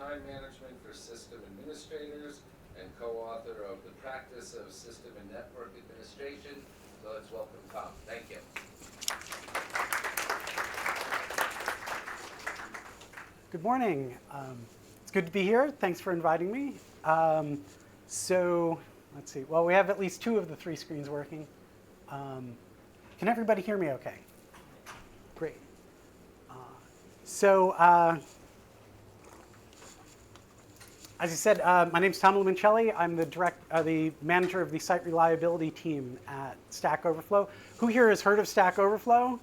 Time Management for System Administrators and co-author of The Practice of System and Network Administration. So let's welcome Tom. Thank you. Good morning. It's good to be here. Thanks for inviting me. So let's see. Well, we have at least 2 of the 3 screens working. Can everybody hear me okay? Great. As I said, my name is Tom Limoncelli. I'm the manager of the site reliability team at Stack Overflow. Who here has heard of Stack Overflow?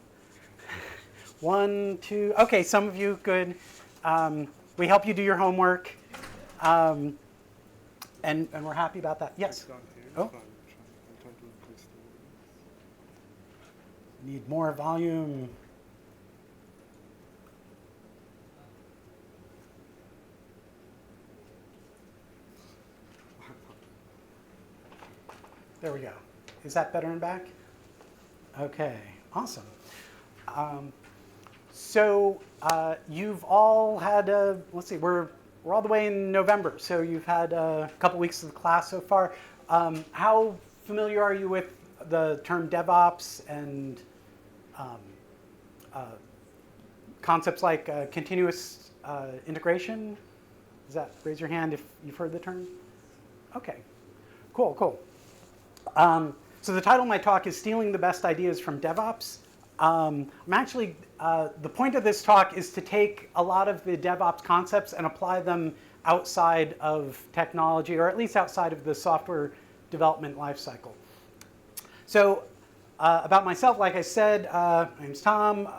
1, 2. Okay, some of you, good. We help you do your homework, and we're happy about that. Yes? Oh. Need more volume. There we go. Is that better and back? Okay, awesome. You've all had, let's see, we're all the way in November, so you've had a couple weeks of the class so far. How familiar are you with the term DevOps and concepts like continuous integration? Raise your hand if you've heard the term? Okay, cool. So the title of my talk is Stealing the Best Ideas from DevOps. The point of this talk is to take a lot of the DevOps concepts and apply them outside of technology, or at least outside of the software development lifecycle. So about myself, like I said, my name's Tom,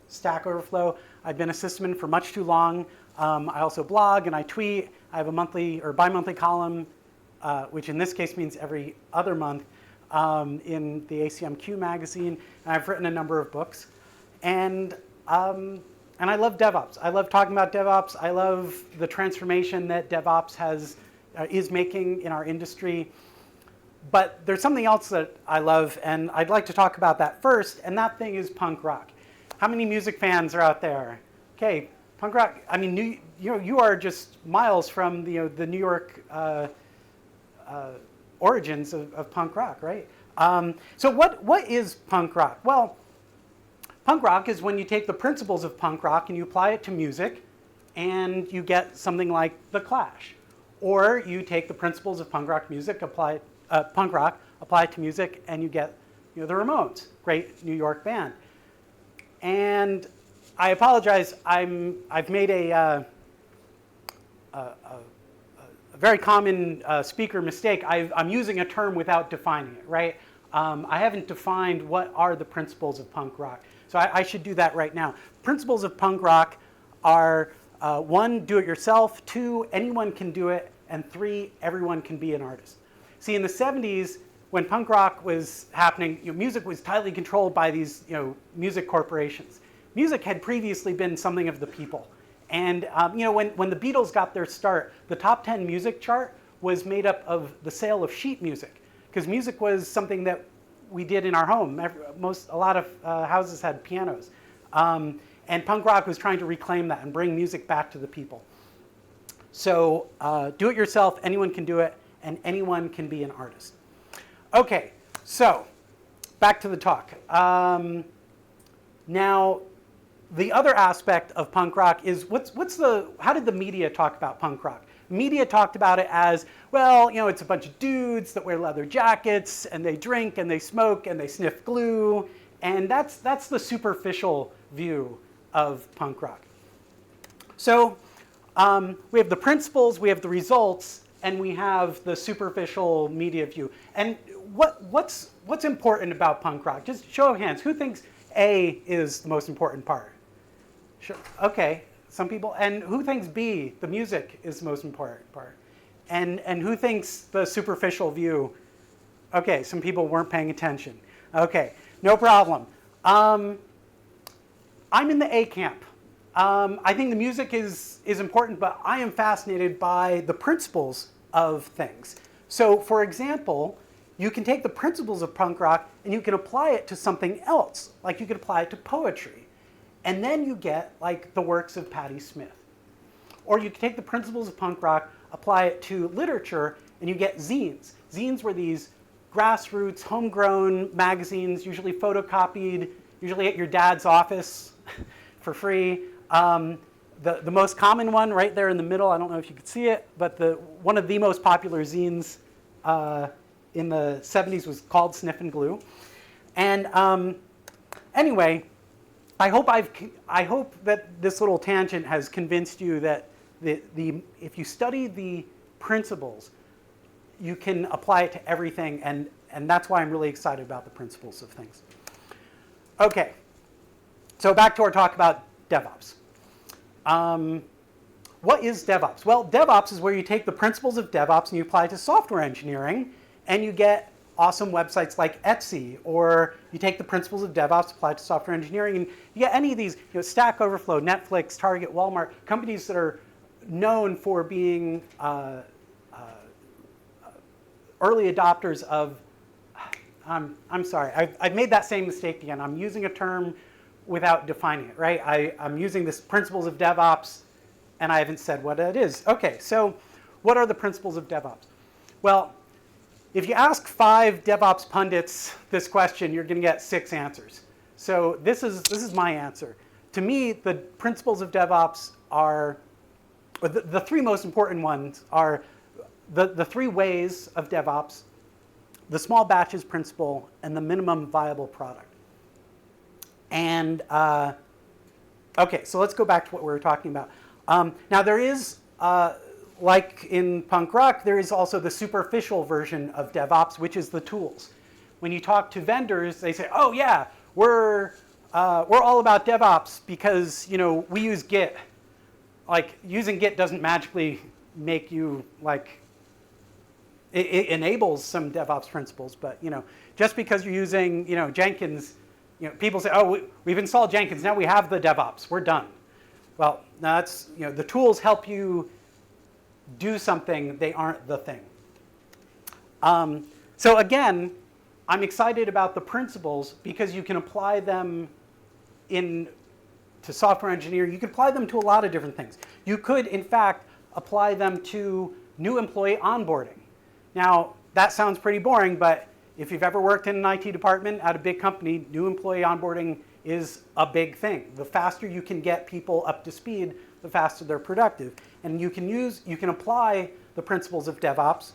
Stack Overflow. I've been a sysadmin for much too long. I also blog and I tweet. I have a monthly or bi-monthly column, which in this case means every other month, in the ACMQ magazine, and I've written a number of books. And I love DevOps. I love talking about DevOps. I love the transformation that DevOps is making in our industry. But there's something else that I love, and I'd like to talk about that first, and that thing is punk rock. How many music fans are out there? Okay, punk rock. I mean, you are just miles from the New York origins of punk rock, right? So what is punk rock? Well, punk rock is when you take the principles of punk rock and you apply it to music, and you get something like The Clash. Or you take the principles of punk rock, apply it to music, and you get the Ramones, great New York band. And I apologize, I've made a very common speaker mistake. I'm using a term without defining it, right? I haven't defined what are the principles of punk rock. So I should do that right now. Principles of punk rock are 1, do it yourself, 2, anyone can do it, and 3, everyone can be an artist. See, in the 70s, when punk rock was happening, music was tightly controlled by these music corporations. Music had previously been something of the people. And when the Beatles got their start, the top 10 music chart was made up of the sale of sheet music, because music was something that we did in our home. A lot of houses had pianos. And punk rock was trying to reclaim that and bring music back to the people. So do it yourself, anyone can do it, and anyone can be an artist. Okay, so back to the talk. Now, the other aspect of punk rock is how did the media talk about punk rock? Media talked about it as, well, it's a bunch of dudes that wear leather jackets and they drink and they smoke and they sniff glue, and that's the superficial view of punk rock. So we have the principles, we have the results, and we have the superficial media view. And what's important about punk rock? Just show of hands. Who thinks A is the most important part? Sure. Okay, some people. And who thinks B, the music, is the most important part? And who thinks the superficial view? Okay, some people weren't paying attention. Okay, no problem. I'm in the A camp. I think the music is important, but I am fascinated by the principles of things. So, for example, you can take the principles of punk rock and you can apply it to something else. Like you could apply it to poetry. And then you get like the works of Patti Smith. Or you can take the principles of punk rock, apply it to literature, and you get zines. Zines were these grassroots, homegrown magazines, usually photocopied, usually at your dad's office for free. The most common one right there in the middle, I don't know if you could see it, but one of the most popular zines in the 70s was called Sniff and Glue. And anyway, I hope that this little tangent has convinced you that if you study the principles, you can apply it to everything, and that's why I'm really excited about the principles of things. Okay, so back to our talk about DevOps. What is DevOps? Well, DevOps is where you take the principles of DevOps and you apply it to software engineering, and you get awesome websites like Etsy, or you take the principles of DevOps, apply it to software engineering, and you get any of these, Stack Overflow, Netflix, Target, Walmart, companies that are known for being early adopters of, I'm sorry, I've made that same mistake again. I'm using a term without defining it, right? I'm using this principles of DevOps, and I haven't said what it is. Okay, so what are the principles of DevOps? Well, if you ask 5 DevOps pundits this question, you're going to get 6 answers. So this is my answer. To me, the principles of DevOps are, the 3 most important ones are the 3 ways of DevOps, the small batches principle, and the minimum viable product. And okay, so let's go back to what we were talking about. Now there is, like in punk rock, there is also the superficial version of DevOps, which is the tools. When you talk to vendors, they say, "Oh yeah, we're all about DevOps because we use Git." Like using Git doesn't magically make you like. It enables some DevOps principles, but just because you're using Jenkins, people say, "Oh, we've installed Jenkins. Now we have the DevOps. We're done." Well, that's the tools help you do something. They aren't the thing. So again, I'm excited about the principles because you can apply them to software engineering. You can apply them to a lot of different things. You could, in fact, apply them to new employee onboarding. Now, that sounds pretty boring, but if you've ever worked in an IT department at a big company, new employee onboarding is a big thing. The faster you can get people up to speed, the faster they're productive. And you can apply the principles of DevOps,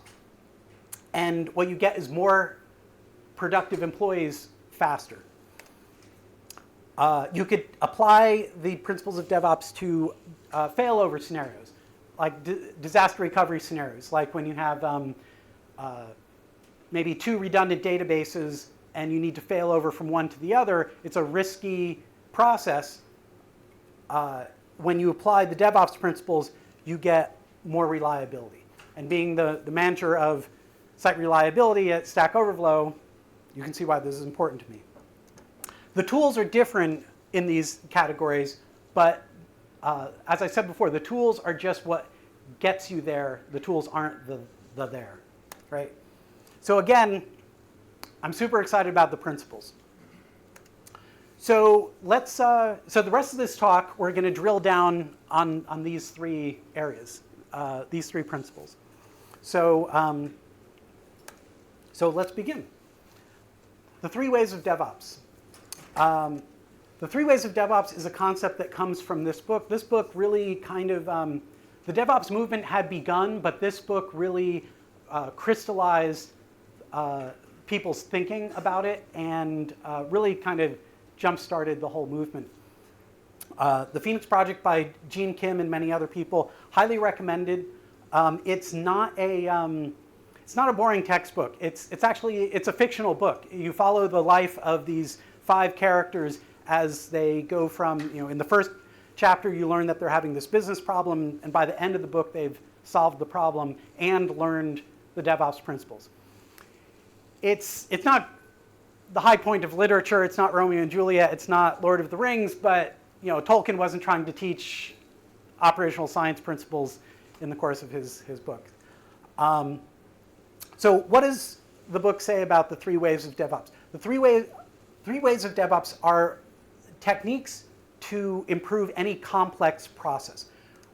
and what you get is more productive employees faster. You could apply the principles of DevOps to failover scenarios, like disaster recovery scenarios, like when you have maybe 2 redundant databases and you need to fail over from one to the other. It's a risky process. When you apply the DevOps principles, you get more reliability. And being the manager of site reliability at Stack Overflow, you can see why this is important to me. The tools are different in these categories, but as I said before, the tools are just what gets you there. The tools aren't the there, right? So again, I'm super excited about the principles. So so the rest of this talk, we're going to drill down on these 3 areas, these 3 principles. So let's begin. The 3 ways of DevOps. The 3 ways of DevOps is a concept that comes from this book. This book really kind of, the DevOps movement had begun, but this book really crystallized people's thinking about it and really kind of jump-started the whole movement. The Phoenix Project by Gene Kim and many other people, highly recommended. It's not a boring textbook. It's a fictional book. You follow the life of these 5 characters as they go from, in the first chapter you learn that they're having this business problem, and by the end of the book they've solved the problem and learned the DevOps principles. It's not the high point of literature. It's not Romeo and Juliet. It's not Lord of the Rings, but Tolkien wasn't trying to teach operational science principles in the course of his book. So what does the book say about the 3 ways of DevOps? The three ways of DevOps are techniques to improve any complex process.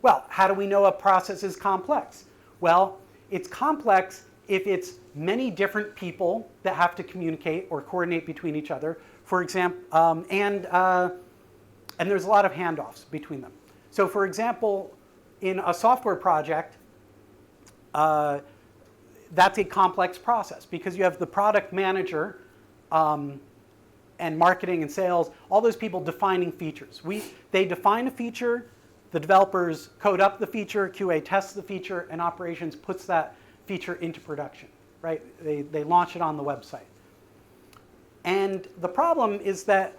Well, how do we know a process is complex? Well, it's complex if it's many different people that have to communicate or coordinate between each other, for example, and there's a lot of handoffs between them. So for example, in a software project, that's a complex process because you have the product manager and marketing and sales, all those people defining features. They define a feature, the developers code up the feature, QA tests the feature, and operations puts that feature into production, right? They launch it on the website. And the problem is that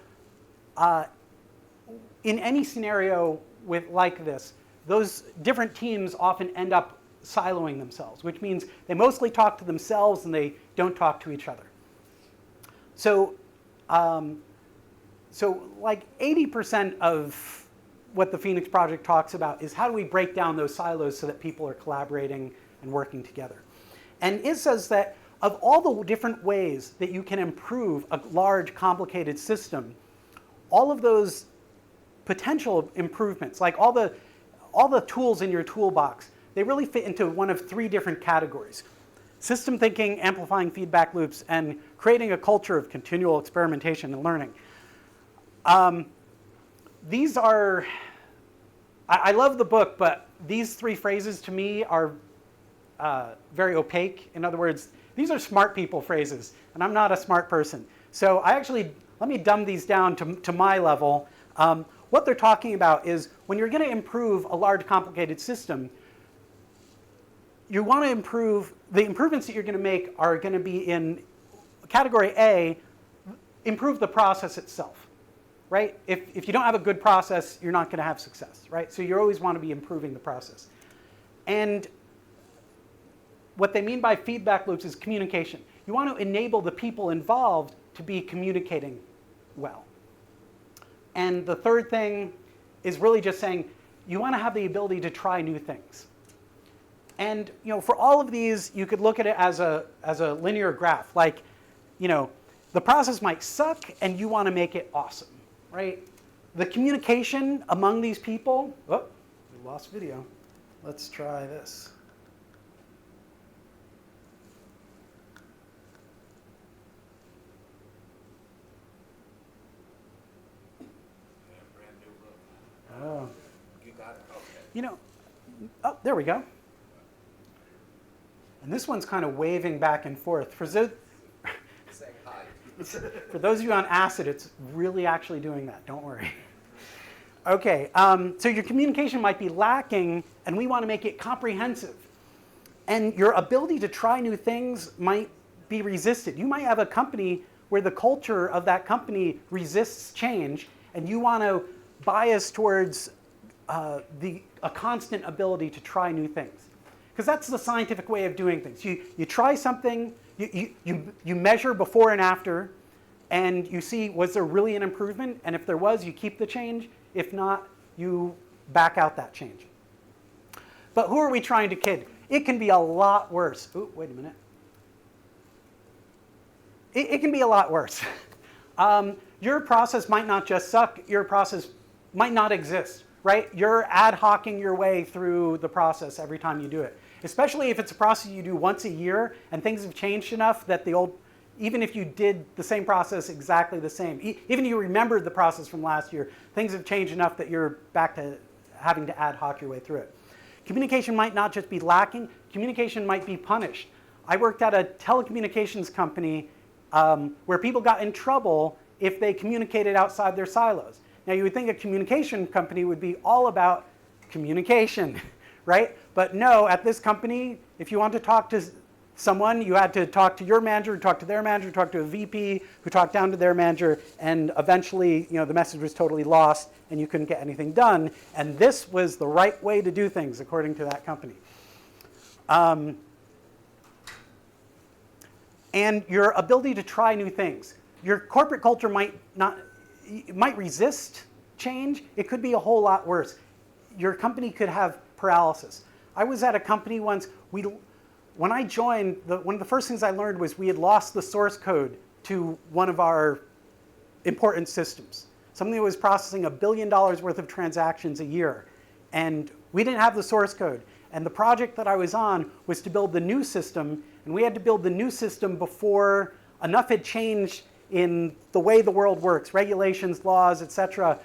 in any scenario like this, those different teams often end up siloing themselves, which means they mostly talk to themselves and they don't talk to each other. So, like 80% of what the Phoenix Project talks about is how do we break down those silos so that people are collaborating and working together. And it says that of all the different ways that you can improve a large, complicated system, all of those potential improvements, like all the tools in your toolbox, they really fit into one of three different categories: system thinking, amplifying feedback loops, and creating a culture of continual experimentation and learning. These are, I love the book, but these three phrases to me are very opaque. In other words, these are smart people phrases, and I'm not a smart person. So let me dumb these down to my level. What they're talking about is when you're going to improve a large, complicated system, you want to improve, the improvements that you're going to make are going to be in category A, improve the process itself, right? If you don't have a good process, you're not going to have success, right? So you always want to be improving the process. And what they mean by feedback loops is communication. You want to enable the people involved to be communicating well. And the third thing is really just saying you want to have the ability to try new things. And for all of these, you could look at it as a linear graph. Like, the process might suck, and you want to make it awesome, right? The communication among these people. Oh, we lost video. Let's try this. Oh. You got it? Okay. Oh, there we go. And this one's kind of waving back and forth. Saying hi. For those of you on acid, it's really actually doing that. Don't worry. Okay, so your communication might be lacking, and we want to make it comprehensive. And your ability to try new things might be resisted. You might have a company where the culture of that company resists change, and you want to bias towards a constant ability to try new things. Because that's the scientific way of doing things. You try something, you measure before and after, and you see, was there really an improvement? And if there was, you keep the change. If not, you back out that change. But who are we trying to kid? It can be a lot worse. Ooh, wait a minute. It can be a lot worse. Your process might not just suck. Your process might not exist, right? You're ad hocing your way through the process every time you do it. Especially if it's a process you do once a year and things have changed enough that even if you did the same process exactly the same, even if you remembered the process from last year, things have changed enough that you're back to having to ad hoc your way through it. Communication might not just be lacking, communication might be punished. I worked at a telecommunications company where people got in trouble if they communicated outside their silos. Now you would think a communication company would be all about communication, right? But no, at this company, if you want to talk to someone, you had to talk to your manager, talk to their manager, talk to a VP, who talked down to their manager, and eventually, the message was totally lost, and you couldn't get anything done. And this was the right way to do things, according to that company. And your ability to try new things. Your corporate culture might resist change. It could be a whole lot worse. Your company could have paralysis. I was at a company once, when I joined, one of the first things I learned was we had lost the source code to one of our important systems. Something that was processing $1 billion worth of transactions a year. And We didn't have the source code. And the project that I was on was to build the new system, and we had to build the new system before enough had changed in the way the world works, regulations, laws, etc.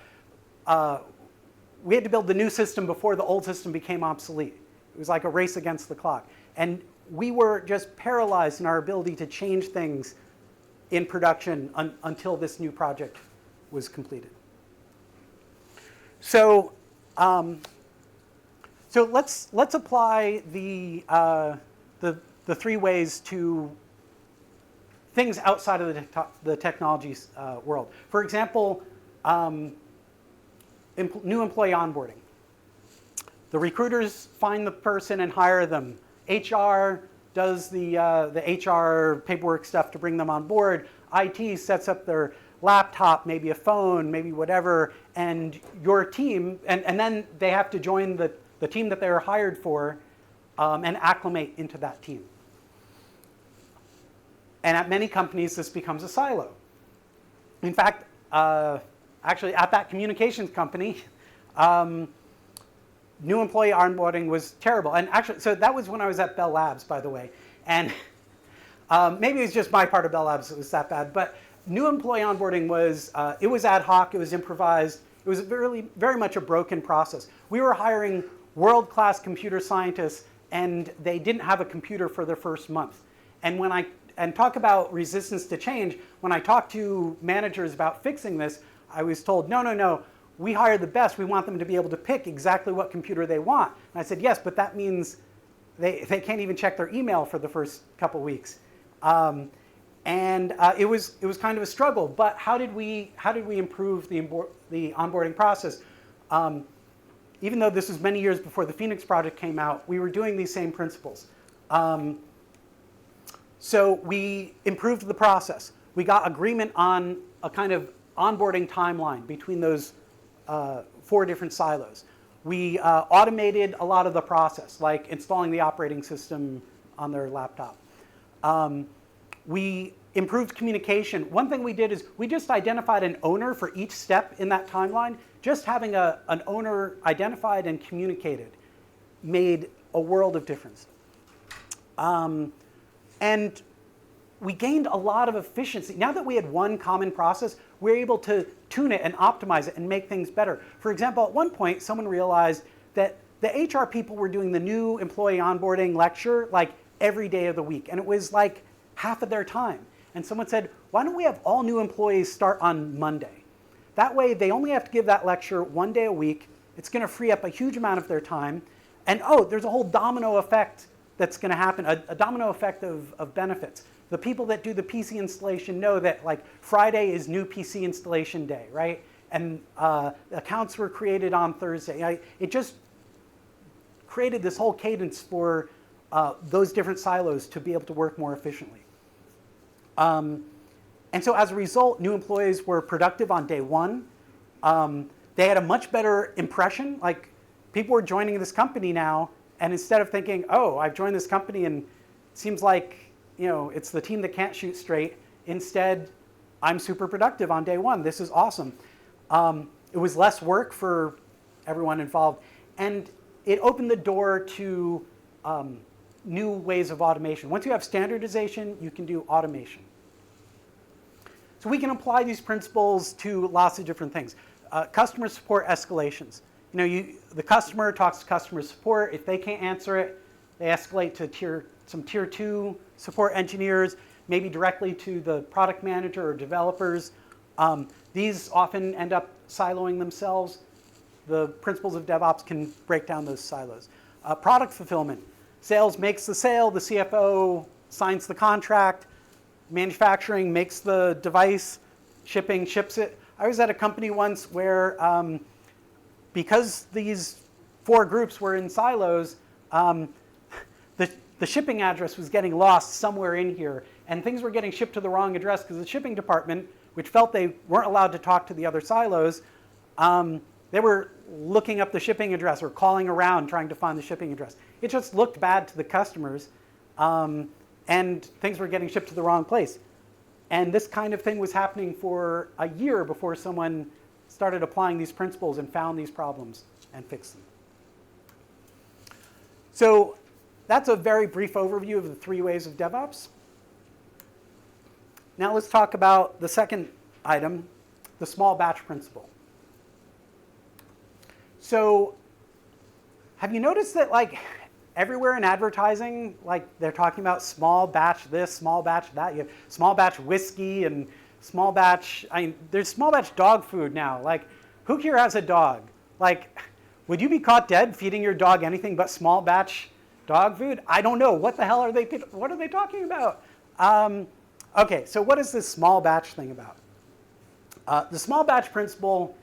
We had to build the new system before the old system became obsolete. It was like a race against the clock. And we were just paralyzed in our ability to change things in production until this new project was completed. So, let's apply the 3 ways to things outside of the technology world. For example, new employee onboarding. The recruiters find the person and hire them. HR does the HR paperwork stuff to bring them on board. IT sets up their laptop, maybe a phone, maybe whatever, and your team, and then they have to join the team that they were hired for and acclimate into that team. And at many companies, this becomes a silo. In fact, actually at that communications company, new employee onboarding was terrible. And actually, so that was when I was at Bell Labs, by the way. And maybe it was just my part of Bell Labs that was that bad. But new employee onboarding was, it was ad hoc, it was improvised. It was very much a broken process. We were hiring world-class computer scientists, and they didn't have a computer for their first month. And talk about resistance to change, when I talked to managers about fixing this, I was told, no, we hire the best. We want them to be able to pick exactly what computer they want. And I said, yes, but that means they can't even check their email for the first couple weeks. It was kind of a struggle. But how did we improve the onboarding process? Even though this was many years before the Phoenix project came out, we were doing these same principles. So we improved the process. We got agreement on a kind of onboarding timeline between those 4 different silos. We automated a lot of the process, like installing the operating system on their laptop. We improved communication. One thing we did is we just identified an owner for each step in that timeline. Just having an owner identified and communicated made a world of difference. And we gained a lot of efficiency. Now that we had one common process, we were able to tune it and optimize it and make things better. For example, at one point, someone realized that the HR people were doing the new employee onboarding lecture like every day of the week. And it was like half of their time. And someone said, why don't we have all new employees start on Monday? That way, they only have to give that lecture 1 day a week. It's going to free up a huge amount of their time. And there's a whole domino effect that's going to happen, a domino effect of benefits. The people that do the PC installation know that like Friday is new PC installation day, right? And accounts were created on Thursday. It just created this whole cadence for those different silos to be able to work more efficiently. And so as a result, new employees were productive on day 1. They had a much better impression. Like people were joining this company now, and instead of thinking, oh, I've joined this company and it seems like it's the team that can't shoot straight. Instead, I'm super productive on day 1. This is awesome. It was less work for everyone involved. And it opened the door to new ways of automation. Once you have standardization, you can do automation. So we can apply these principles to lots of different things. Customer support escalations. The customer talks to customer support. If they can't answer it, they escalate to some tier 2 support engineers, maybe directly to the product manager or developers. These often end up siloing themselves. The principles of DevOps can break down those silos. Product fulfillment. Sales makes the sale, the CFO signs the contract, manufacturing makes the device, shipping ships it. I was at a company once where because these 4 groups were in silos, the shipping address was getting lost somewhere in here, and things were getting shipped to the wrong address because the shipping department, which felt they weren't allowed to talk to the other silos, they were looking up the shipping address or calling around trying to find the shipping address. It just looked bad to the customers, and things were getting shipped to the wrong place. And this kind of thing was happening for a year before someone started applying these principles and found these problems and fixed them. So that's a very brief overview of the 3 ways of DevOps. Now let's talk about the second item, the small batch principle. So have you noticed that like everywhere in advertising, like they're talking about small batch this, small batch that. You have small batch whiskey and small batch, there's small batch dog food now. Like, who here has a dog? Like, would you be caught dead feeding your dog anything but small batch dog food? I don't know. What the hell are they talking about? Okay, so what is this small batch thing about? The small batch principle,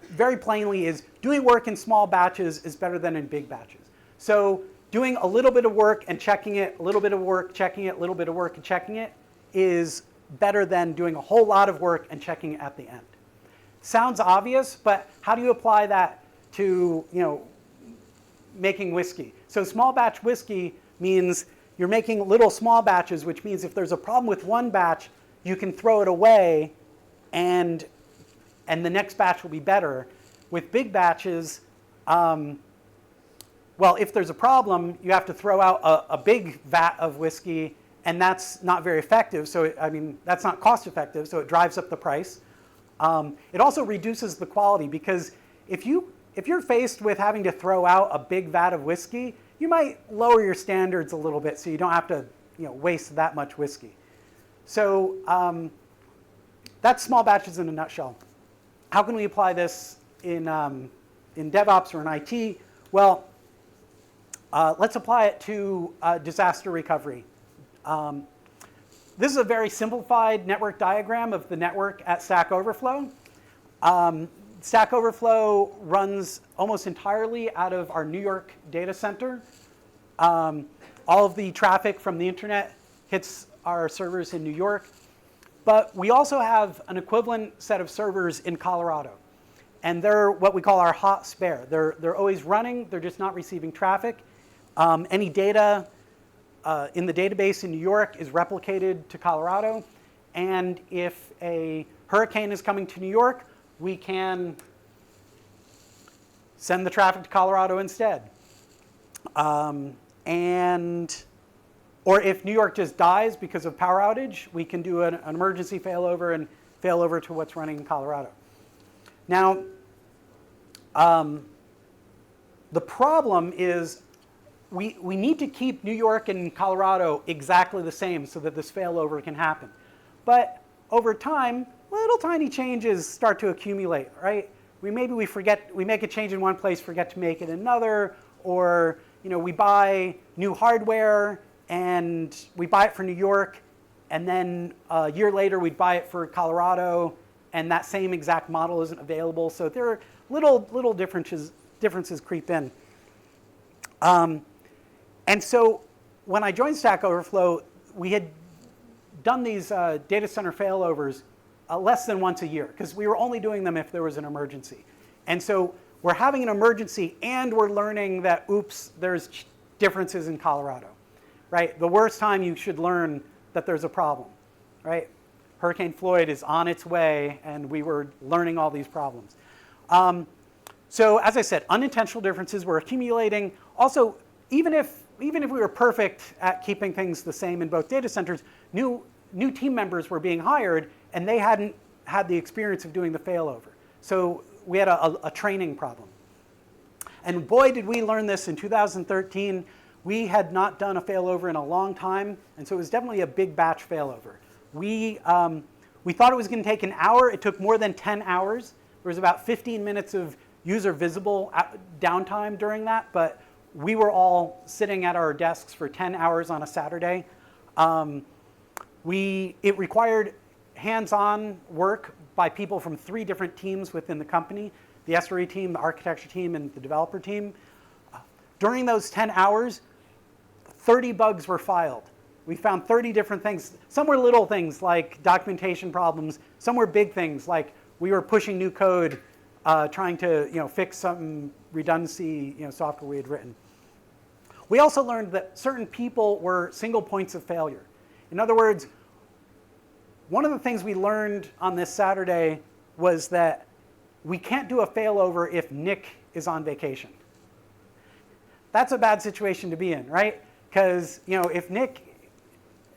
very plainly, is doing work in small batches is better than in big batches. So doing a little bit of work and checking it, a little bit of work, checking it, a little bit of work and checking it is better than doing a whole lot of work and checking it at the end. Sounds obvious, but how do you apply that to, making whiskey? So small batch whiskey means you're making little small batches, which means if there's a problem with one batch, you can throw it away and the next batch will be better. With big batches, well, if there's a problem, you have to throw out a big vat of whiskey, and that's not very effective. So, that's not cost effective, so it drives up the price. It also reduces the quality because if you're faced with having to throw out a big vat of whiskey, you might lower your standards a little bit so you don't have to waste that much whiskey. So that's small batches in a nutshell. How can we apply this in DevOps or in IT? Well, let's apply it to disaster recovery. This is a very simplified network diagram of the network at Stack Overflow. Stack Overflow runs almost entirely out of our New York data center. All of the traffic from the internet hits our servers in New York. But we also have an equivalent set of servers in Colorado. And they're what we call our hot spare. They're always running, they're just not receiving traffic. Any data in the database in New York is replicated to Colorado. And if a hurricane is coming to New York, we can send the traffic to Colorado instead. Or if New York just dies because of power outage, we can do an emergency failover and failover to what's running in Colorado. Now, the problem is we need to keep New York and Colorado exactly the same so that this failover can happen. But over time, little tiny changes start to accumulate, right? We make a change in one place, forget to make it in another, or we buy new hardware and we buy it for New York, and then a year later we buy it for Colorado, and that same exact model isn't available. So there are little differences creep in. And so when I joined Stack Overflow, we had done these data center failovers less than once a year, because we were only doing them if there was an emergency. And so we're having an emergency, and we're learning that, oops, there's differences in Colorado, right? The worst time you should learn that there's a problem, right? Hurricane Floyd is on its way, and we were learning all these problems. So as I said, unintentional differences were accumulating. Also, even if we were perfect at keeping things the same in both data centers, new team members were being hired, and they hadn't had the experience of doing the failover. So we had a training problem. And boy, did we learn this in 2013. We had not done a failover in a long time, and so it was definitely a big batch failover. We thought it was going to take an hour. It took more than 10 hours. There was about 15 minutes of user visible downtime during that, but we were all sitting at our desks for 10 hours on a Saturday. It required hands-on work by people from 3 different teams within the company: the SRE team, the architecture team, and the developer team. During those 10 hours, 30 bugs were filed. We found 30 different things. Some were little things like documentation problems. Some were big things like we were pushing new code, trying to fix some redundancy software we had written. We also learned that certain people were single points of failure. In other words, one of the things we learned on this Saturday was that we can't do a failover if Nick is on vacation. that's a bad situation to be in, right? Because if Nick,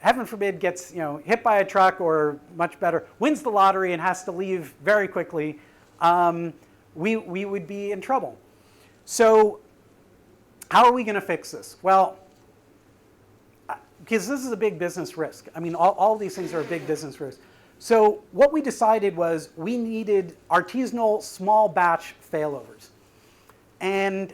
heaven forbid, gets hit by a truck, or much better, wins the lottery and has to leave very quickly, we would be in trouble. So how are we going to fix this? Well, because this is a big business risk. I mean, all these things are a big business risk. So what we decided was we needed artisanal small batch failovers. And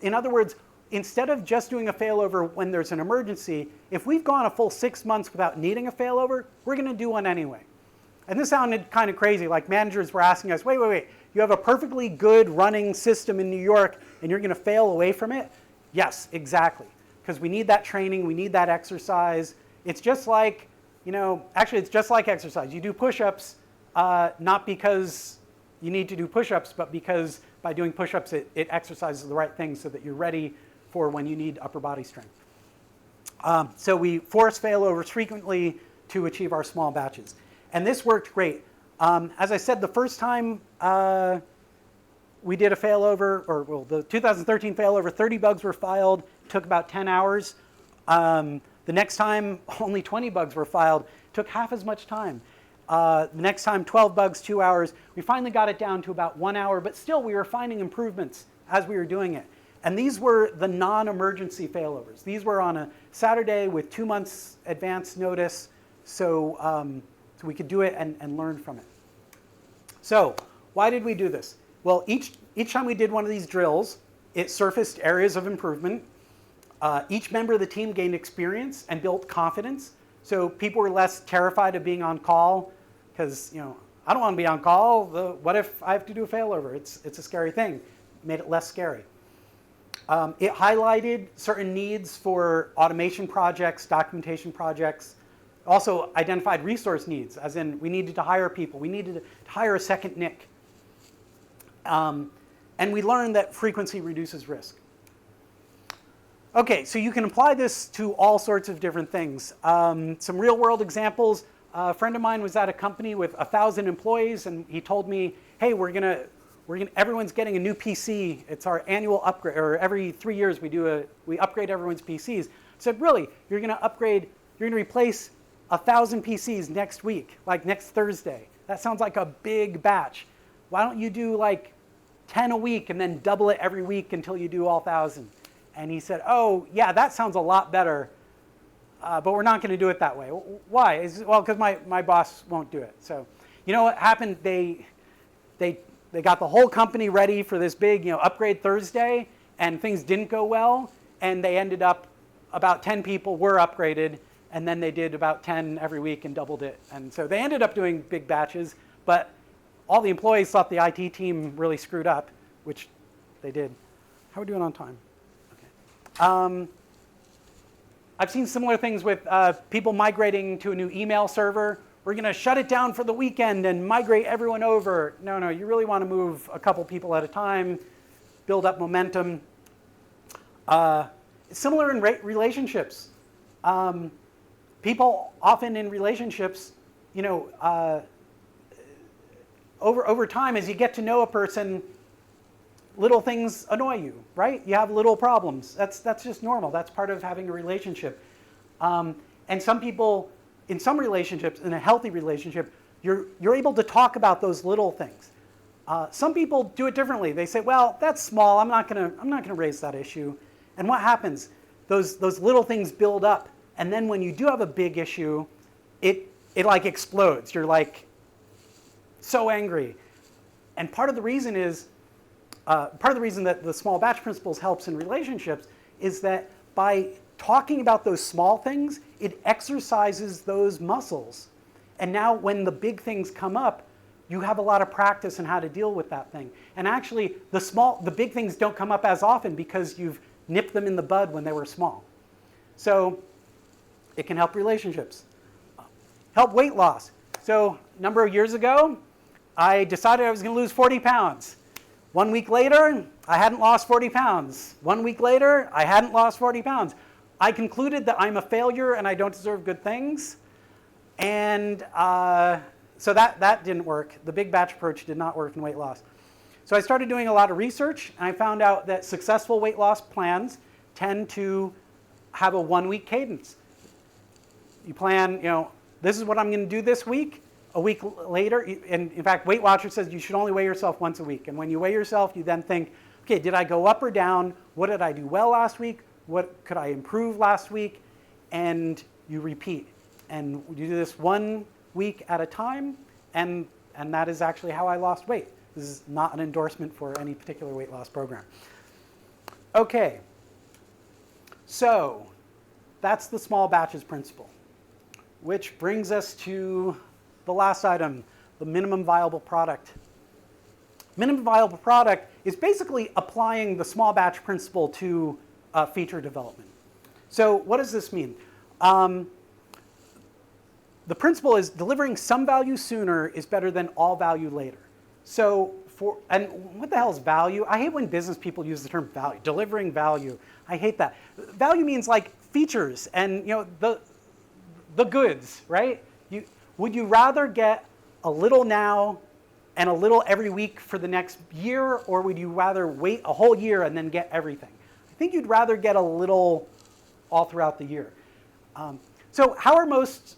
in other words, instead of just doing a failover when there's an emergency, if we've gone a full 6 months without needing a failover, we're going to do one anyway. And this sounded kind of crazy, like managers were asking us, wait, you have a perfectly good running system in New York and you're going to fail away from it? Yes, exactly. Because we need that training, we need that exercise. It's just like, actually it's just like exercise. You do push-ups not because you need to do push-ups, but because by doing push-ups it exercises the right things so that you're ready for when you need upper body strength. So we force failovers frequently to achieve our small batches. And this worked great. As I said, the first time we did a failover, the 2013 failover, 30 bugs were filed, took about 10 hours. The next time, only 20 bugs were filed, took half as much time. The next time, 12 bugs, 2 hours. We finally got it down to about 1 hour, but still we were finding improvements as we were doing it. And these were the non-emergency failovers. These were on a Saturday with 2 months advance notice, so we could do it and learn from it. So why did we do this? Well, each time we did one of these drills, it surfaced areas of improvement. Each member of the team gained experience and built confidence. So people were less terrified of being on call because, I don't want to be on call. What if I have to do a failover? It's a scary thing. Made it less scary. It highlighted certain needs for automation projects, documentation projects. Also identified resource needs, as in we needed to hire people. We needed to hire a second Nick. And we learned that frequency reduces risk. Okay, so you can apply this to all sorts of different things. Some real world examples. A friend of mine was at a company with 1,000 employees, and he told me, hey, everyone's getting a new PC. It's our annual upgrade, or every 3 years we upgrade everyone's PCs. I said, really? You're going to replace 1,000 PCs next week, like next Thursday? That sounds like a big batch. Why don't you do like 10 a week and then double it every week until you do all 1,000? And he said, oh, yeah, that sounds a lot better, but we're not going to do it that way. Why? Well, because my boss won't do it. So you know what happened? They got the whole company ready for this big upgrade Thursday, and things didn't go well, and they ended up, about 10 people were upgraded, and then they did about 10 every week and doubled it. And so they ended up doing big batches, but all the employees thought the IT team really screwed up, which they did. How are we doing on time? I've seen similar things with people migrating to a new email server. We're going to shut it down for the weekend and migrate everyone over. No, you really want to move a couple people at a time, build up momentum. It's similar in relationships. People often in relationships, over time, as you get to know a person, little things annoy you, right? You have little problems. That's just normal. That's part of having a relationship. And some people, in some relationships, in a healthy relationship, you're able to talk about those little things. Some people do it differently. They say, well, that's small. I'm not gonna raise that issue. And what happens? Those little things build up, and then when you do have a big issue, it like explodes. You're like so angry. And part of the reason that the small batch principles helps in relationships is that by talking about those small things, it exercises those muscles. And now when the big things come up, you have a lot of practice in how to deal with that thing. And actually, the big things don't come up as often because you've nipped them in the bud when they were small. So it can help relationships. Help weight loss. So a number of years ago, I decided I was going to lose 40 pounds. 1 week later, I hadn't lost 40 pounds. 1 week later, I hadn't lost 40 pounds. I concluded that I'm a failure and I don't deserve good things. And so that didn't work. The big batch approach did not work in weight loss. So I started doing a lot of research, and I found out that successful weight loss plans tend to have a 1-week cadence. You plan, this is what I'm going to do this week. A week later, and in fact, Weight Watchers says you should only weigh yourself once a week. And when you weigh yourself, you then think, okay, did I go up or down? What did I do well last week? What could I improve last week? And you repeat. And you do this 1 week at a time, and that is actually how I lost weight. This is not an endorsement for any particular weight loss program. Okay, so that's the small batches principle, which brings us to the last item, the minimum viable product. Minimum viable product is basically applying the small batch principle to feature development. So what does this mean? The principle is delivering some value sooner is better than all value later. So and what the hell is value? I hate when business people use the term value, delivering value. I hate that. Value means like features and the goods, right? Would you rather get a little now and a little every week for the next year, or would you rather wait a whole year and then get everything? I think you'd rather get a little all throughout the year. So how are most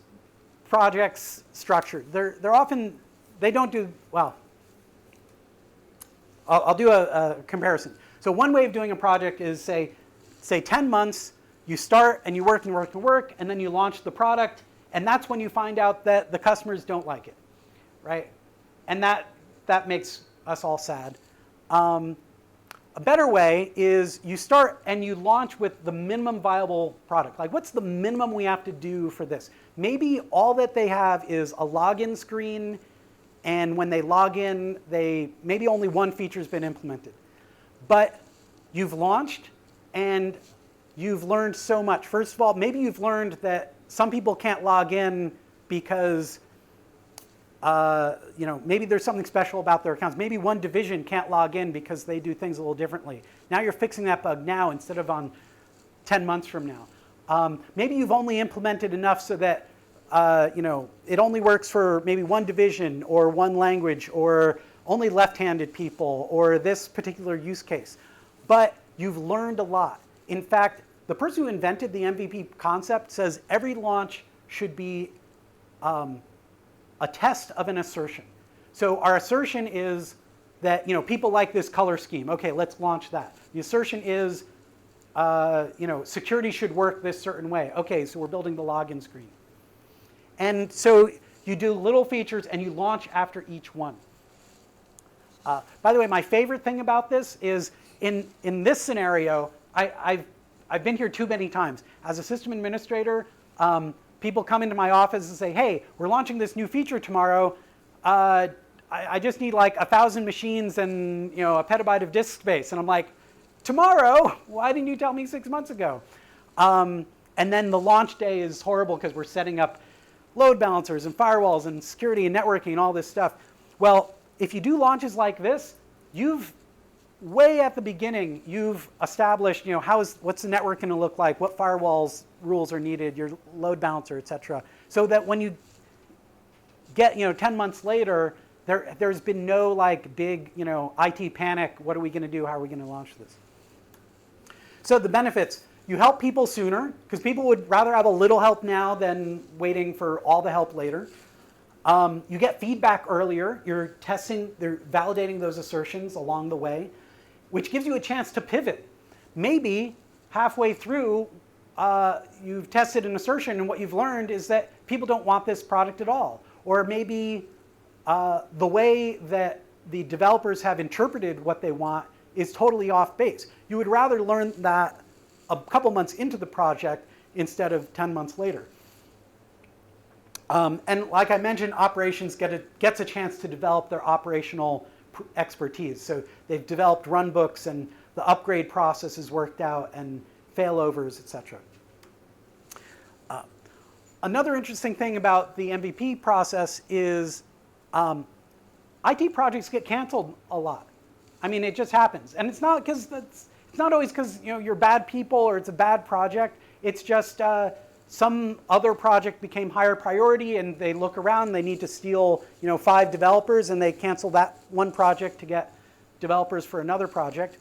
projects structured? They're often, they don't do, well, I'll do a comparison. So one way of doing a project is say 10 months, you start and you work and work and work, and then you launch the product, and that's when you find out that the customers don't like it, right? And that makes us all sad. A better way is you start and you launch with the minimum viable product. Like, what's the minimum we have to do for this? Maybe all that they have is a login screen, and when they log in, maybe only one feature's been implemented. But you've launched and you've learned so much. First of all, maybe you've learned that some people can't log in because maybe there's something special about their accounts. Maybe one division can't log in because they do things a little differently. Now you're fixing that bug now instead of on 10 months from now. Maybe you've only implemented enough so that it only works for maybe one division or one language or only left-handed people or this particular use case. But you've learned a lot. In fact, the person who invented the MVP concept says every launch should be a test of an assertion. So our assertion is that people like this color scheme. Okay, let's launch that. The assertion is security should work this certain way. Okay, so we're building the login screen. And so you do little features and you launch after each one. By the way, my favorite thing about this is in this scenario, I've been here too many times. As a system administrator, people come into my office and say, hey, we're launching this new feature tomorrow. I just need like 1,000 machines and a petabyte of disk space. And I'm like, tomorrow? Why didn't you tell me 6 months ago? And then the launch day is horrible because we're setting up load balancers and firewalls and security and networking and all this stuff. Well, if you do launches like this, way at the beginning, you've established, what's the network going to look like, what firewalls rules are needed, your load balancer, et cetera, so that when you get, 10 months later, there's been no big, IT panic. What are we going to do? How are we going to launch this? So the benefits: you help people sooner because people would rather have a little help now than waiting for all the help later. You get feedback earlier. You're validating those assertions along the way, which gives you a chance to pivot. Maybe halfway through, you've tested an assertion and what you've learned is that people don't want this product at all. Or maybe the way that the developers have interpreted what they want is totally off base. You would rather learn that a couple months into the project instead of 10 months later. And like I mentioned, operations gets a chance to develop their operational expertise. So they've developed runbooks and the upgrade process is worked out and failovers, et cetera. Another interesting thing about the MVP process is IT projects get canceled a lot. I mean, it just happens. And it's not always because you're bad people or it's a bad project. It's just some other project became higher priority and they look around and they need to steal 5 developers and they cancel that one project to get developers for another project.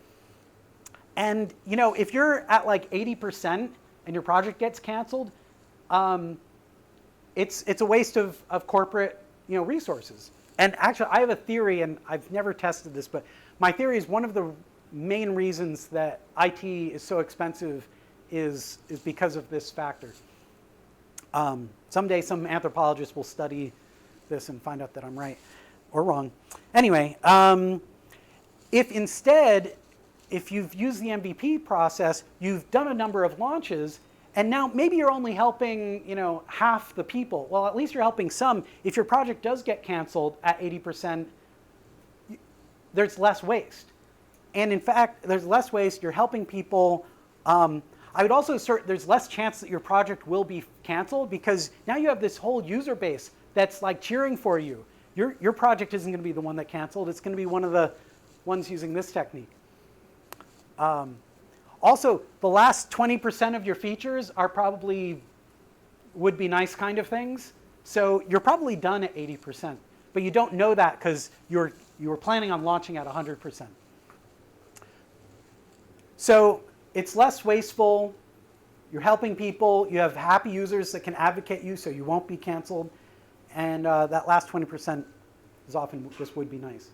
And if you're at like 80% and your project gets canceled, it's a waste of corporate resources. And actually, I have a theory, and I've never tested this, but my theory is one of the main reasons that IT is so expensive is because of this factor. Someday some anthropologist will study this and find out that I'm right or wrong. Anyway, if instead, if you've used the MVP process, you've done a number of launches, and now maybe you're only helping half the people. Well, at least you're helping some. If your project does get canceled at 80%, there's less waste. And in fact, there's less waste. You're helping people. I would also assert there's less chance that your project will be canceled because now you have this whole user base that's like cheering for you. Your project isn't going to be the one that canceled. It's going to be one of the ones using this technique. Also, the last 20% of your features are probably would be nice kind of things. So you're probably done at 80%. But you don't know that because you were planning on launching at 100%. So it's less wasteful. You're helping people. You have happy users that can advocate you so you won't be canceled. And that last 20% is often just would be nice.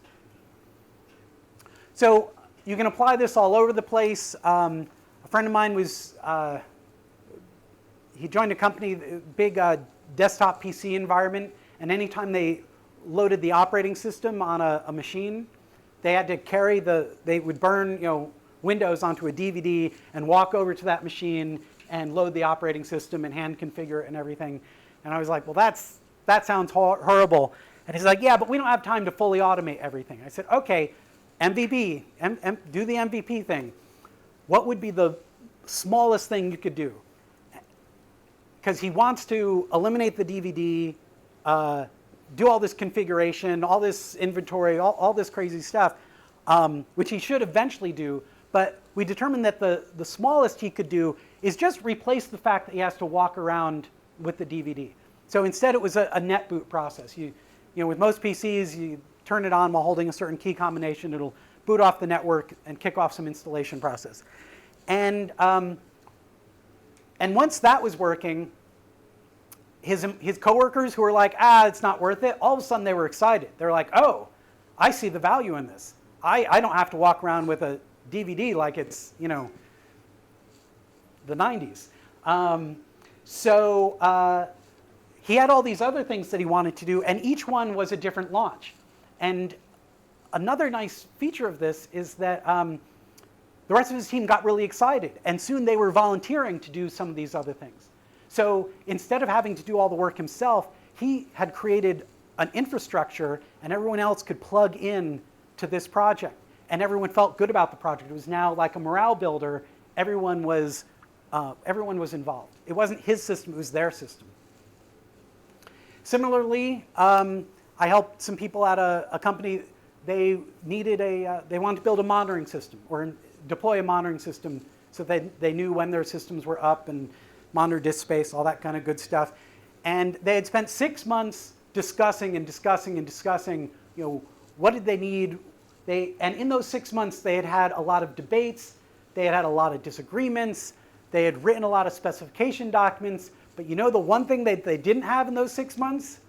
So you can apply this all over the place. A friend of mine was, he joined a company, big desktop PC environment, and anytime they loaded the operating system on a machine, they had to carry they would burn Windows onto a DVD and walk over to that machine and load the operating system and hand configure it and everything. And I was like, well, that sounds horrible. And he's like, yeah, but we don't have time to fully automate everything. I said, okay, MVP, do the MVP thing. What would be the smallest thing you could do? Because he wants to eliminate the DVD, do all this configuration, all this inventory, all this crazy stuff, which he should eventually do. But we determined that the smallest he could do is just replace the fact that he has to walk around with the DVD. So instead, it was a net boot process. With most PCs, you turn it on while holding a certain key combination. It'll boot off the network and kick off some installation process. And once that was working, his coworkers who were like, it's not worth it, all of a sudden they were excited. They're like, oh, I see the value in this. I don't have to walk around with a DVD like it's, the 90s. He had all these other things that he wanted to do, and each one was a different launch. And another nice feature of this is that the rest of his team got really excited, and soon they were volunteering to do some of these other things. So instead of having to do all the work himself, he had created an infrastructure, and everyone else could plug in to this project. And everyone felt good about the project. It was now like a morale builder. Everyone was involved. It wasn't his system, it was their system. Similarly, I helped some people at a company. They wanted to build a monitoring system or deploy a monitoring system so they knew when their systems were up and monitor disk space, all that kind of good stuff. And they had spent 6 months discussing, what did they need? And in those 6 months, they had had a lot of debates. They had had a lot of disagreements. They had written a lot of specification documents. But the one thing that they didn't have in those 6 months?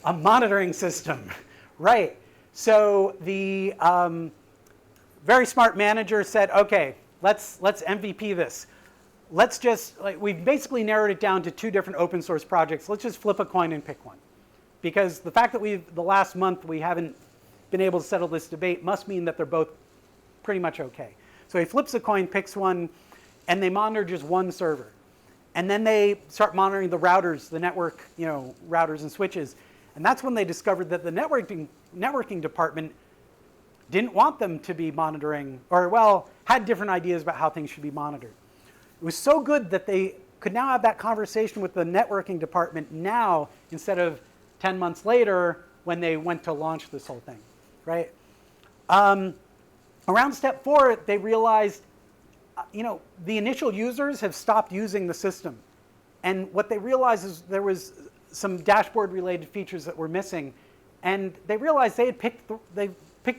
A monitoring system, right. So the very smart manager said, okay, let's MVP this. Let's just, we've basically narrowed it down to 2 different open source projects. Let's just flip a coin and pick one. Because the fact that the last month we haven't been able to settle this debate must mean that they're both pretty much okay. So he flips a coin, picks one, and they monitor just one server. And then they start monitoring the routers, the network, routers and switches. And that's when they discovered that the networking department didn't want them to be monitoring, or had different ideas about how things should be monitored. It was so good that they could now have that conversation with the networking department now instead of 10 months later when they went to launch this whole thing, right? Around step 4, they realized, the initial users have stopped using the system. And what they realized is there was some dashboard-related features that were missing. And they realized they picked the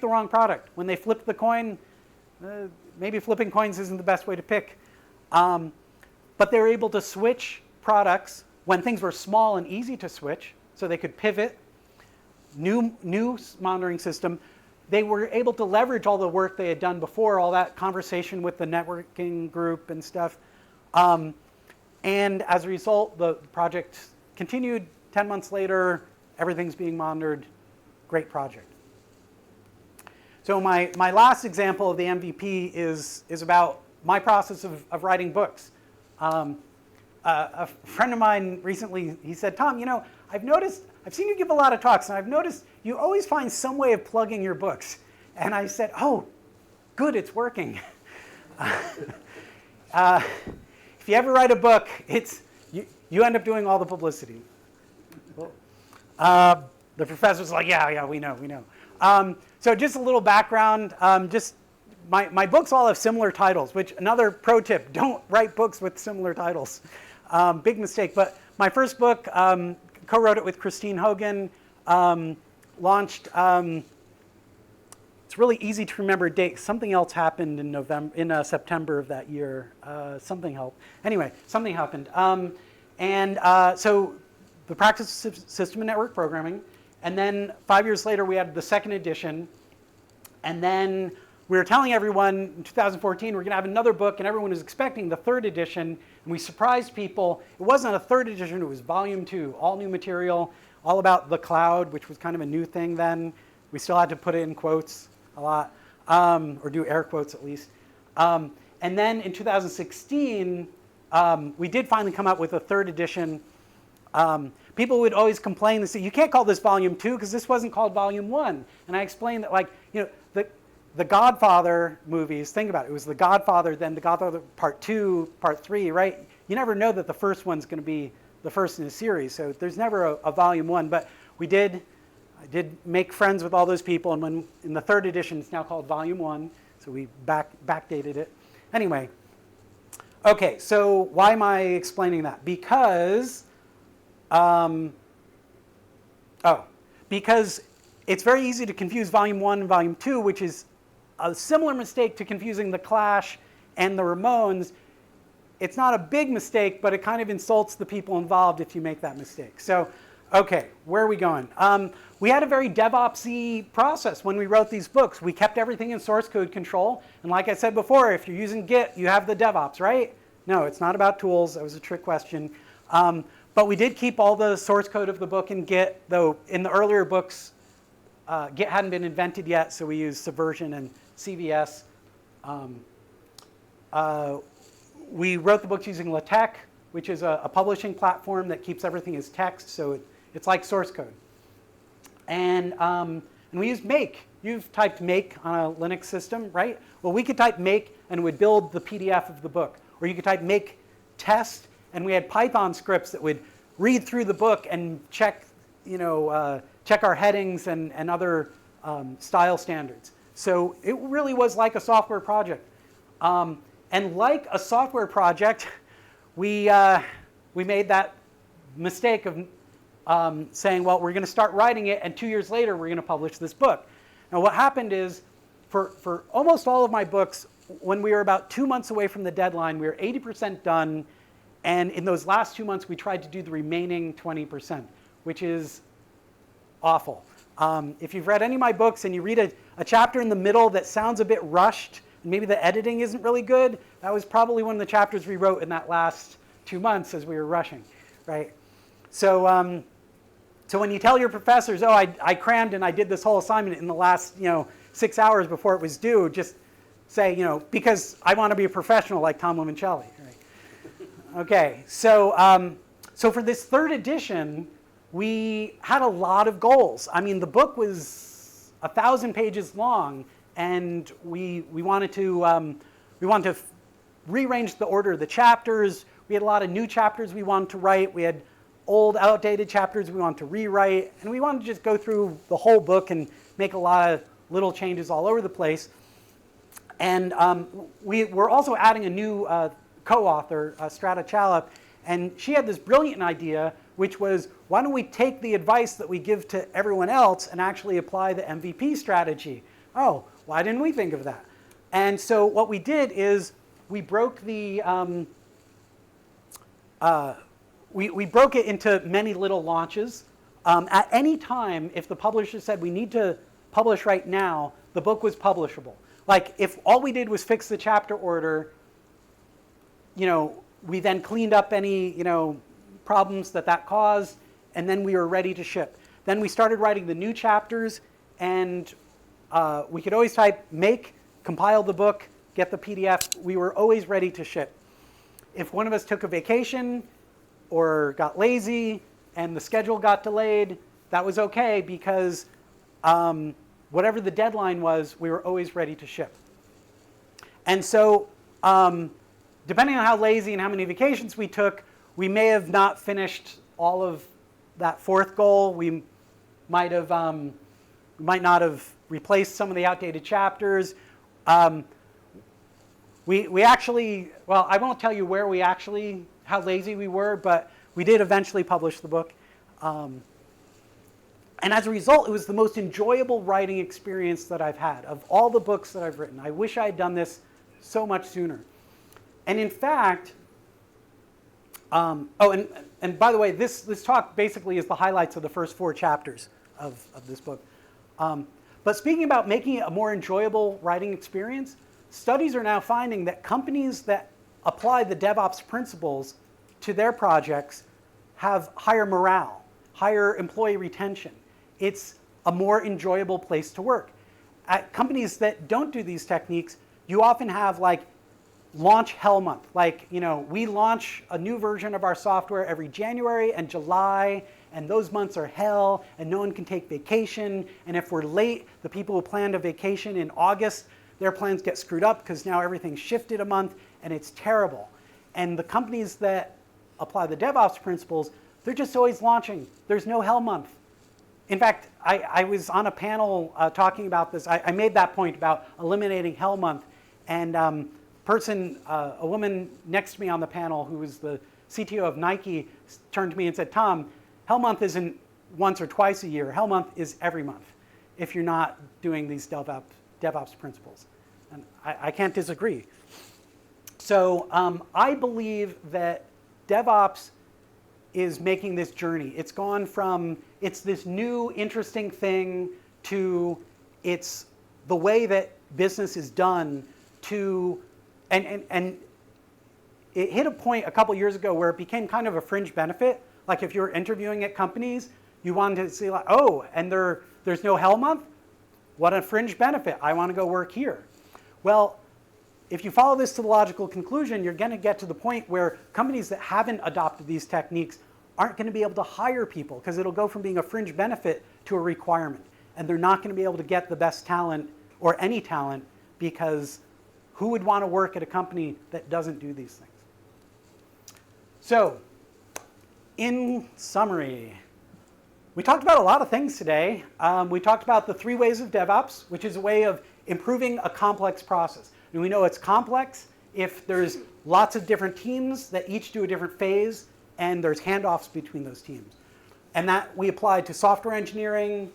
wrong product. When they flipped the coin, maybe flipping coins isn't the best way to pick. But they were able to switch products when things were small and easy to switch, so they could pivot, new monitoring system. They were able to leverage all the work they had done before, all that conversation with the networking group and stuff. And as a result, the project continued. 10 months later, everything's being monitored. Great project. So my last example of the MVP is about my process of writing books. A friend of mine recently, he said, Tom, you know, I've seen you give a lot of talks, and I've noticed you always find some way of plugging your books. And I said, oh, good, it's working. If you ever write a book, you end up doing all the publicity. The professor's like, yeah, we know. So just a little background. My books all have similar titles, which another pro tip, don't write books with similar titles. Big mistake. But my first book, co-wrote it with Christine Hogan, launched, it's really easy to remember a date. Something else happened in September of that year. Something helped. Anyway, something happened. So the practice of system and network programming. And then 5 years later, we had the second edition. And then we were telling everyone in 2014 we're going to have another book, and everyone was expecting the third edition. And we surprised people. It wasn't a third edition, it was volume 2, all new material, all about the cloud, which was kind of a new thing then. We still had to put it in quotes a lot, or do air quotes at least. And then in 2016, we did finally come out with a third edition. People would always complain and say, you can't call this volume 2 because this wasn't called volume 1. And I explained that, like, you know, the Godfather movies, think about it. It was The Godfather, then The Godfather Part 2, Part 3, right? You never know that the first one's going to be the first in a series. So there's never a volume 1. But I did make friends with all those people. And when in the third edition, it's now called volume 1. So we backdated it. Anyway, okay, so why am I explaining that? Because it's very easy to confuse volume 1 and volume 2, which is a similar mistake to confusing the Clash and the Ramones. It's not a big mistake, but it kind of insults the people involved if you make that mistake. So, okay, where are we going? We had a very DevOps-y process when we wrote these books. We kept everything in source code control. And like I said before, if you're using Git, you have the DevOps, right? No, it's not about tools. That was a trick question. But we did keep all the source code of the book in Git, though in the earlier books, Git hadn't been invented yet, so we used Subversion and CVS. We wrote the books using LaTeX, which is a publishing platform that keeps everything as text, so it's like source code. And we used make. You've typed make on a Linux system, right? Well, we could type make, and it would build the PDF of the book. Or you could type make test, and we had Python scripts that would read through the book and check our headings and other style standards. So it really was like a software project. And like a software project, we made that mistake of saying, well, we're going to start writing it, and 2 years later, we're going to publish this book. Now, what happened is, for almost all of my books, when we were about 2 months away from the deadline, we were 80% done. And in those last 2 months, we tried to do the remaining 20%, which is awful. If you've read any of my books and you read a chapter in the middle that sounds a bit rushed, and maybe the editing isn't really good, that was probably one of the chapters we wrote in that last 2 months as we were rushing, right? So, so when you tell your professors, oh, I crammed and I did this whole assignment in the last 6 hours before it was due, just say, because I want to be a professional like Tom Limoncelli, right? Okay, so for this third edition, we had a lot of goals. I mean, the book was 1,000 pages long, and we wanted to rearrange the order of the chapters. We had a lot of new chapters we wanted to write. We had old, outdated chapters we wanted to rewrite, and we wanted to just go through the whole book and make a lot of little changes all over the place. And we're also adding a new co-author, Strata Chalap, and she had this brilliant idea, which was, why don't we take the advice that we give to everyone else and actually apply the MVP strategy? Oh, why didn't we think of that? And so what we did is we broke the we broke it into many little launches. At any time, if the publisher said we need to publish right now, the book was publishable. Like if all we did was fix the chapter order, we then cleaned up any problems that caused, and then we were ready to ship. Then we started writing the new chapters, and we could always type make, compile the book, get the PDF. We were always ready to ship. If one of us took a vacation or got lazy and the schedule got delayed, that was okay because whatever the deadline was, we were always ready to ship. And so depending on how lazy and how many vacations we took, we may have not finished all of that fourth goal. We might not have replaced some of the outdated chapters. We actually, well, I won't tell you how lazy we were, but we did eventually publish the book. And as a result, it was the most enjoyable writing experience that I've had of all the books that I've written. I wish I had done this so much sooner. And in fact, and by the way, this talk basically is the highlights of the first 4 chapters of this book. But speaking about making it a more enjoyable writing experience, studies are now finding that companies that apply the DevOps principles to their projects have higher morale, higher employee retention. It's a more enjoyable place to work. At companies that don't do these techniques, you often have like launch hell month. Like, we launch a new version of our software every January and July, and those months are hell, and no one can take vacation. And if we're late, the people who planned a vacation in August, their plans get screwed up because now everything's shifted a month, and it's terrible. And the companies that apply the DevOps principles, they're just always launching. There's no hell month. In fact, I was on a panel talking about this. I made that point about eliminating hell month, and a woman next to me on the panel who was the CTO of Nike turned to me and said, Tom, hell month isn't once or twice a year. Hell month is every month if you're not doing these DevOps principles. And I can't disagree. So I believe that DevOps is making this journey. It's gone from, it's this new interesting thing to it's the way that business is done to, and it hit a point a couple years ago where it became kind of a fringe benefit. Like if you're interviewing at companies, you wanted to see like, oh, and there's no hell month? What a fringe benefit. I want to go work here. Well, if you follow this to the logical conclusion, you're going to get to the point where companies that haven't adopted these techniques aren't going to be able to hire people because it'll go from being a fringe benefit to a requirement. And they're not going to be able to get the best talent or any talent because who would want to work at a company that doesn't do these things? So, in summary, we talked about a lot of things today. We talked about the 3 ways of DevOps, which is a way of improving a complex process. And we know it's complex if there's lots of different teams that each do a different phase and there's handoffs between those teams. And that we applied to software engineering,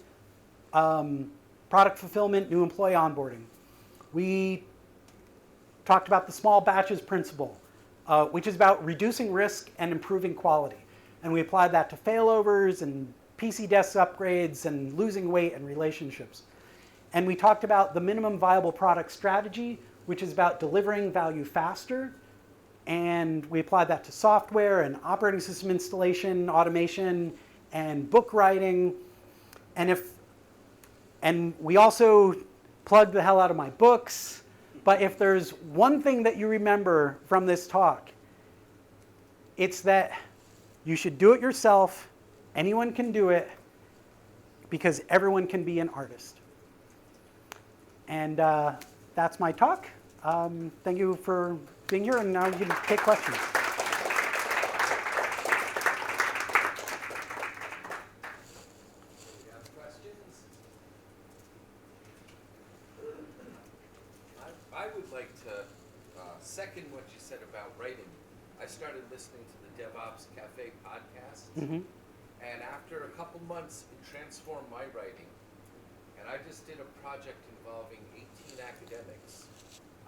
product fulfillment, new employee onboarding. We talked about the small batches principle, which is about reducing risk and improving quality. And we applied that to failovers and PC desk upgrades and losing weight and relationships. And we talked about the minimum viable product strategy, which is about delivering value faster. And we applied that to software and operating system installation, automation, and book writing. And we also plugged the hell out of my books. But if there's one thing that you remember from this talk, it's that you should do it yourself. Anyone can do it because everyone can be an artist. And that's my talk. Thank you for being here, and now you can take questions. I would like to second what you said about writing. I started listening to the DevOps Cafe podcast, and after a couple months, it transformed my writing. And and I just did a project involving 18 academics.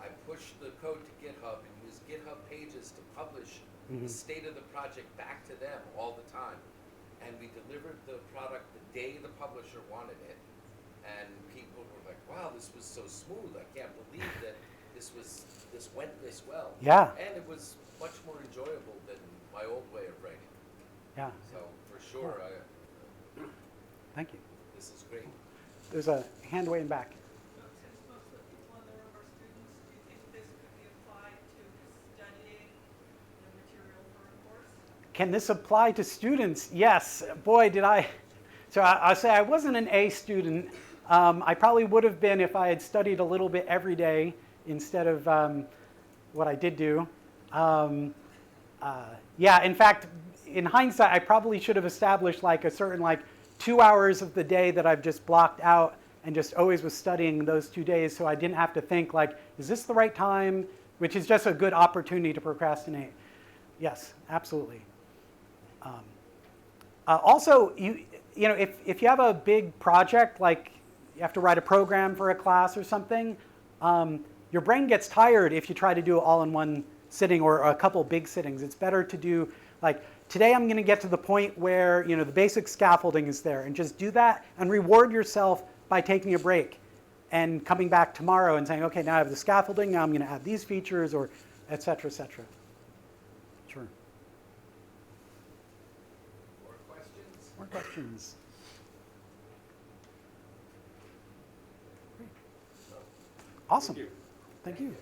I pushed the code to GitHub and used GitHub pages to publish the state of the project back to them all the time. And we delivered the product the day the publisher wanted it. And people were like, wow, this was so smooth. I can't believe that this went this well. Yeah. And it was much more enjoyable than my old way of writing. Yeah. So for sure, Thank you. this is great. There's a hand way in back. So since most of the people in the room are students, do you think this could be applied to studying the material for a course? Can this apply to students? Yes. Boy, did I. So I'll say I wasn't an A student. I probably would have been if I had studied a little bit every day instead of what I did do. Yeah, in fact, in hindsight, I probably should have established like a certain 2 hours of the day that I've just blocked out and just always was studying those 2 days, so I didn't have to think is this the right time? Which is just a good opportunity to procrastinate. Yes, absolutely. Also, you know, if you have a big project, like you have to write a program for a class or something, your brain gets tired if you try to do it all in one sitting or a couple big sittings. It's better to do today I'm going to get to the point where the basic scaffolding is there, and just do that and reward yourself by taking a break and coming back tomorrow and saying, okay, now I have the scaffolding, now I'm going to add these features, or et cetera, et cetera. Sure. More questions? More questions? Great. Awesome. Thank you. Thank you.